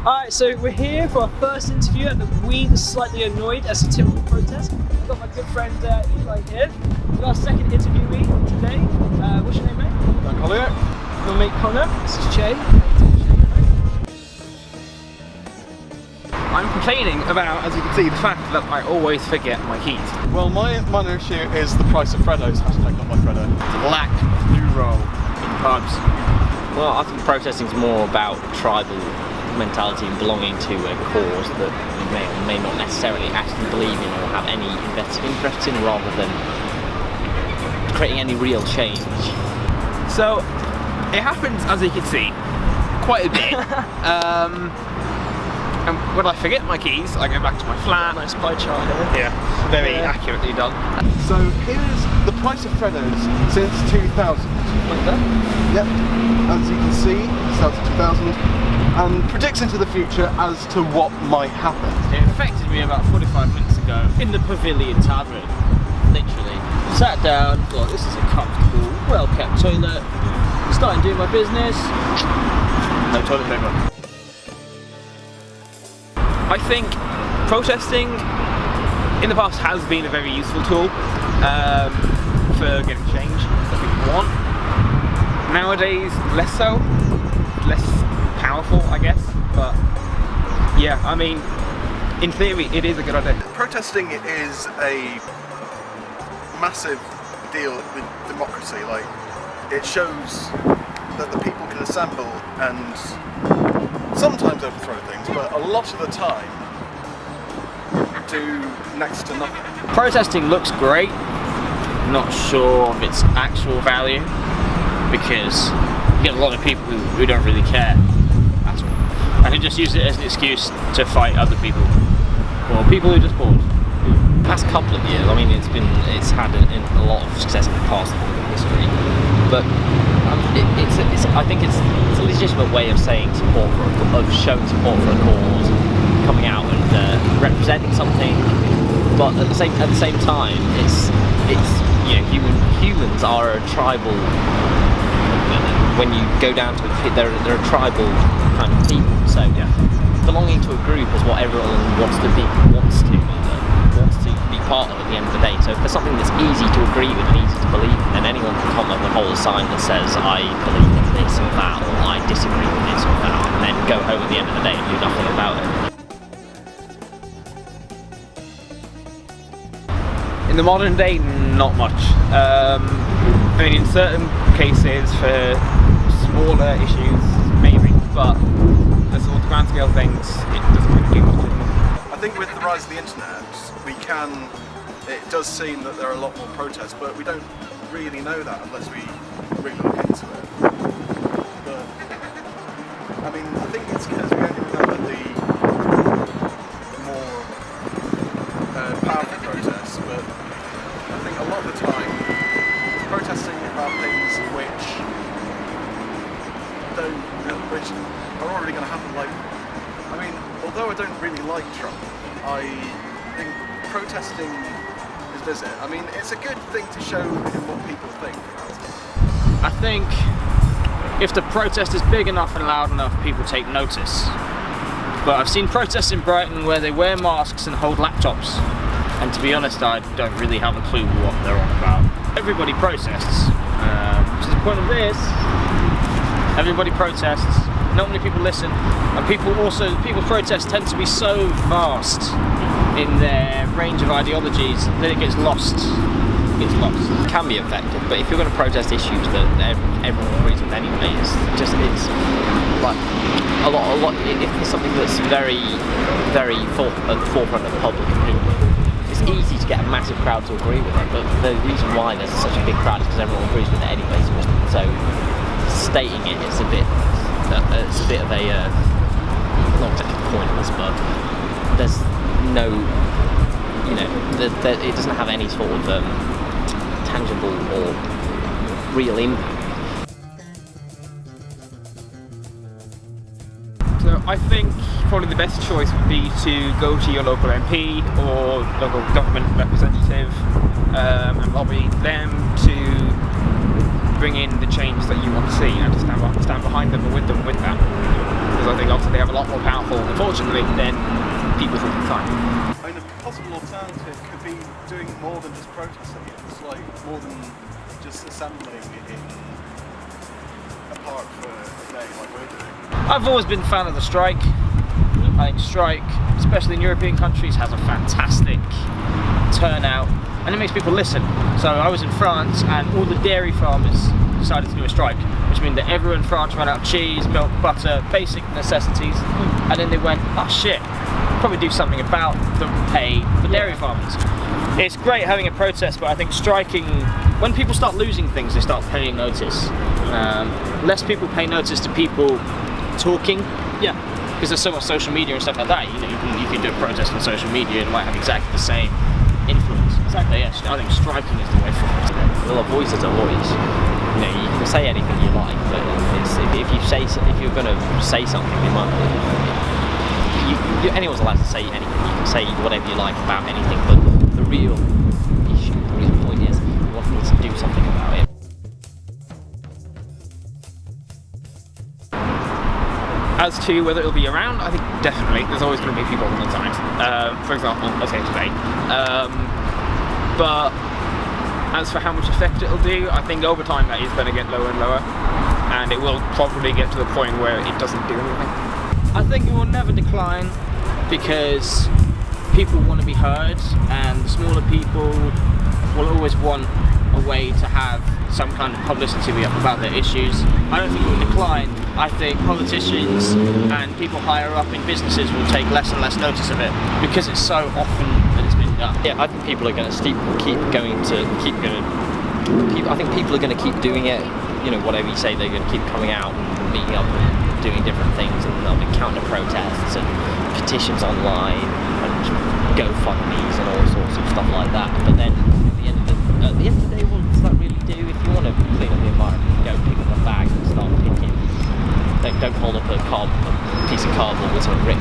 Alright, so we're here for our first interview at the We the Slightly Annoyed at Satirical protest. I've got my good friend Eli here. We've got our second interviewee today. What's your name, mate? Dan Collier. Your mate Connor. This is Jay. I'm complaining about, as you can see, the fact that I always forget my keys. Well, my minor issue is the price of Freddos. Hashtag not my Freddo. The lack of new role in pubs. Well, I think protesting is more about tribal mentality and belonging to a cause that you may or may not necessarily actually believe in or have any invested interest in, rather than creating any real change. So, it happens, as you can see, quite a bit. And when I forget my keys, I go back to my flat. Nice pie chart here. Yeah, very accurately done. So here's the price of Freddos since 2000. Like that? Yep, as you can see, it starts at 2000 and predicts into the future as to what might happen. It affected me about 45 minutes ago in the Pavilion Tavern, literally. Sat down, thought this is a comfortable, well-kept toilet, started doing my business. No toilet paper. I think protesting in the past has been a very useful tool for getting change that people want. Nowadays, less so, less powerful, I guess. But yeah, I mean, in theory, it is a good idea. Protesting is a massive deal with democracy. Like, it shows that the people can assemble and sometimes overthrow things, but a lot of the time do next to nothing. Protesting looks great. I'm not sure of its actual value, because you get a lot of people who don't really care at all, and who just use it as an excuse to fight other people, or people who are just bored. The past couple of years, I mean, it's had a lot of success in the past history, but I think it's a legitimate way of saying support of showing support for a cause, coming out and representing something. But at the same time, it's you know, humans are a tribal. When you go down to it, they're a tribal kind of people. So yeah, belonging to a group is what everyone wants to be part of at the end of the day. So if there's something that's easy to agree with and easy to believe in, then anyone can come up and hold a sign that says I believe in this or that, or I disagree with this or that, and then go home at the end of the day and do nothing about it. In the modern day, not much. I mean, in certain cases for smaller issues, maybe, but for sort of grand scale things, it doesn't really do much anymore. I think with the rise of the internet, it does seem that there are a lot more protests, but we don't really know that unless we really look into it. But, I mean, I think it's because we only remember the more powerful protests, but I think a lot of the time, protesting about things which are already going to happen, like, I mean, although I don't really like Trump, I think protesting his visit, I mean, it's a good thing to show him what people think about it. I think if the protest is big enough and loud enough, people take notice. But I've seen protests in Brighton where they wear masks and hold laptops, and to be honest, I don't really have a clue what they're on about. Everybody protests, which is the point of this. Everybody protests, not many people listen, and people's protests tend to be so vast in their range of ideologies that it gets lost gets lost. It can be effective, but if you're going to protest issues that everyone agrees with anyway, it's like a lot. If it's something that's very at the forefront of public opinion, it's easy to get a massive crowd to agree with it. But the reason why there's such a big crowd is because everyone agrees with it anyway. So stating it is a bit of a not exactly pointless, but there's no, it doesn't have any sort of tangible or real impact. So I think probably the best choice would be to go to your local MP or local government representative and lobby them to bring in the change that you want to see and to stand behind them and with that. Because I think obviously they have a lot more powerful, unfortunately, than people think at the time. I mean, a possible alternative could be doing more than just protesting it. It's like more than just assembling in a park for a day like we're doing. I've always been a fan of the strike. I think strike, especially in European countries, has a fantastic turnout and it makes people listen. So I was in France and all the dairy farmers decided to do a strike, which means that everyone in France ran out of cheese, milk, butter, basic necessities, and then they went, oh shit, probably do something about the pay for dairy farmers. It's great having a protest, but I think striking, when people start losing things, they start paying notice. Less people pay notice to people talking. Yeah. Because there's so much social media and stuff like that. You can do a protest on social media and it might have exactly the same influence. Exactly. Yeah, I think striking is the way forward. Well, a voice is a voice. You can say anything you like, but if you're going to say something, anyone's allowed to say anything. You can say whatever you like about anything, but the real issue, the real point is, you want people to do something about it. As to whether it'll be around, I think definitely. There's always going to be people on the time. For example, let's say today. But as for how much effect it'll do, I think over time that is going to get lower and lower, and it will probably get to the point where it doesn't do anything. I think it will never decline because people want to be heard, and the smaller people will always want a way to have some kind of publicity about their issues. I don't think it will decline. I think politicians and people higher up in businesses will take less and less notice of it because it's so often that it's been done. Yeah, I think people are going to I think people are going to keep doing it. Whatever you say, they're going to keep coming out and meeting up and doing different things, and there'll be counter protests and petitions online and GoFundMes and all sorts of stuff like that. But then at the end of the day, what does that really do? If you want to clean up the environment, go pick up a bag and start picking. Don't hold up a piece of cardboard with something written